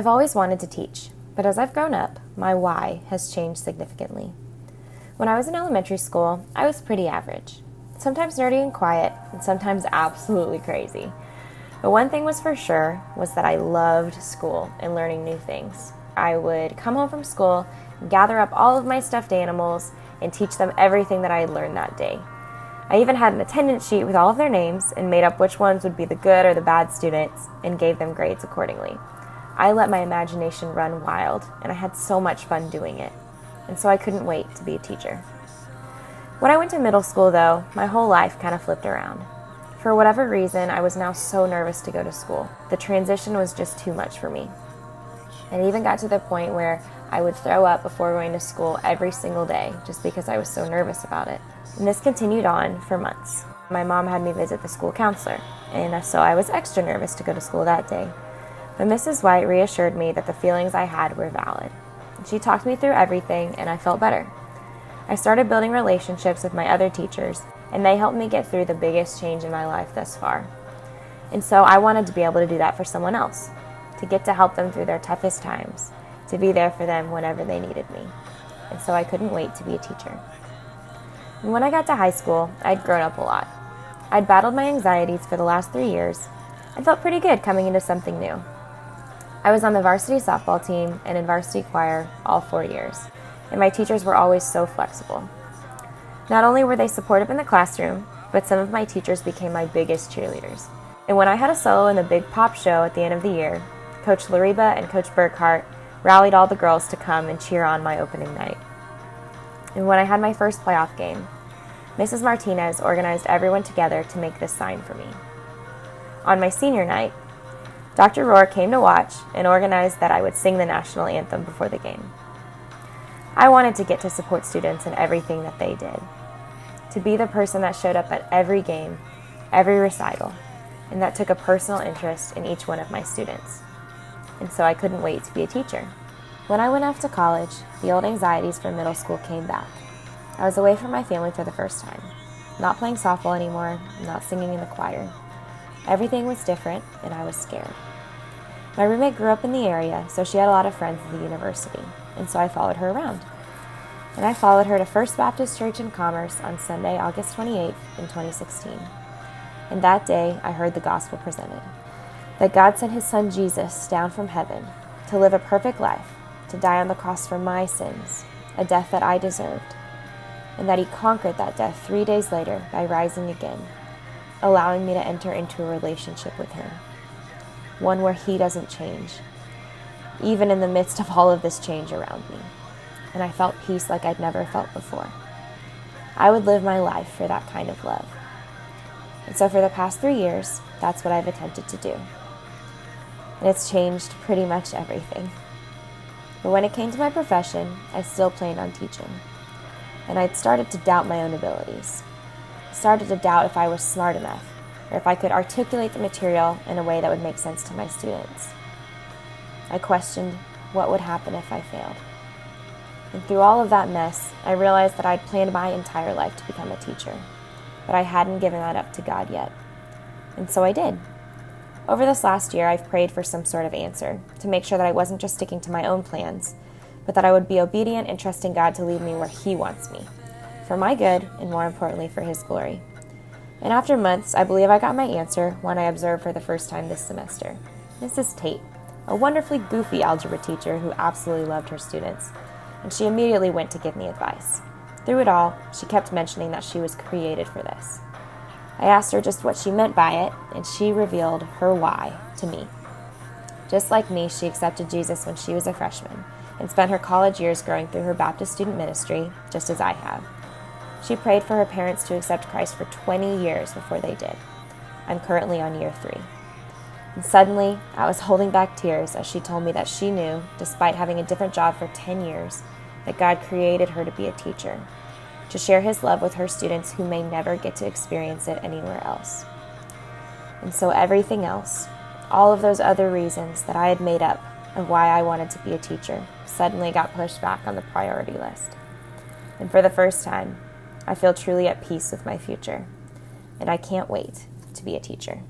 I've always wanted to teach, but as I've grown up, my why has changed significantly. When I was in elementary school, I was pretty average. Sometimes nerdy and quiet, and sometimes absolutely crazy. But one thing was for sure was that I loved school and learning new things. I would come home from school, gather up all of my stuffed animals, and teach them everything that I had learned that day. I even had an attendance sheet with all of their names and made up which ones would be the good or the bad students and gave them grades accordingly. I let my imagination run wild, and I had so much fun doing it. And so I couldn't wait to be a teacher. When I went to middle school, though, my whole life kind of flipped around. For whatever reason, I was now so nervous to go to school. The transition was just too much for me. It even got to the point where I would throw up before going to school every single day just because I was so nervous about it. And this continued on for months. My mom had me visit the school counselor, and so I was extra nervous to go to school that day. But Mrs. White reassured me that the feelings I had were valid. She talked me through everything, and I felt better. I started building relationships with my other teachers, and they helped me get through the biggest change in my life thus far. And so I wanted to be able to do that for someone else, to get to help them through their toughest times, to be there for them whenever they needed me. And so I couldn't wait to be a teacher. And when I got to high school, I'd grown up a lot. I'd battled my anxieties for the last 3 years. I felt pretty good coming into something new. I was on the varsity softball team and in varsity choir all 4 years, and my teachers were always so flexible. Not only were they supportive in the classroom, but some of my teachers became my biggest cheerleaders. And when I had a solo in the big pop show at the end of the year, Coach Lariba and Coach Burkhart rallied all the girls to come and cheer on my opening night. And when I had my first playoff game, Mrs. Martinez organized everyone together to make this sign for me. On my senior night, Dr. Rohr came to watch and organized that I would sing the national anthem before the game. I wanted to get to support students in everything that they did, to be the person that showed up at every game, every recital, and that took a personal interest in each one of my students. And so I couldn't wait to be a teacher. When I went off to college, the old anxieties from middle school came back. I was away from my family for the first time, not playing softball anymore, not singing in the choir. Everything was different, and I was scared. My roommate grew up in the area, so she had a lot of friends at the university, and so I followed her around. And I followed her to First Baptist Church in Commerce on Sunday, August 28th in 2016. And that day, I heard the gospel presented, that God sent his son Jesus down from heaven to live a perfect life, to die on the cross for my sins, a death that I deserved, and that he conquered that death 3 days later by rising again, allowing me to enter into a relationship with him, one where he doesn't change, even in the midst of all of this change around me. And I felt peace like I'd never felt before. I would live my life for that kind of love. And so for the past 3 years, that's what I've attempted to do. And it's changed pretty much everything. But when it came to my profession, I still planned on teaching. And I'd started to doubt my own abilities. Started to doubt if I was smart enough, or if I could articulate the material in a way that would make sense to my students. I questioned what would happen if I failed. And through all of that mess, I realized that I'd planned my entire life to become a teacher, but I hadn't given that up to God yet. And so I did. Over this last year, I've prayed for some sort of answer, to make sure that I wasn't just sticking to my own plans, but that I would be obedient and trusting God to lead me where he wants me, for my good, and more importantly, for his glory. And after months, I believe I got my answer when I observed for the first time this semester. Mrs. Tate, a wonderfully goofy algebra teacher who absolutely loved her students, and she immediately went to give me advice. Through it all, she kept mentioning that she was created for this. I asked her just what she meant by it, and she revealed her why to me. Just like me, she accepted Jesus when she was a freshman, and spent her college years growing through her Baptist student ministry, just as I have. She prayed for her parents to accept Christ for 20 years before they did. I'm currently on year 3. And suddenly, I was holding back tears as she told me that she knew, despite having a different job for 10 years, that God created her to be a teacher, to share his love with her students who may never get to experience it anywhere else. And so everything else, all of those other reasons that I had made up of why I wanted to be a teacher, suddenly got pushed back on the priority list. And for the first time, I feel truly at peace with my future, and I can't wait to be a teacher.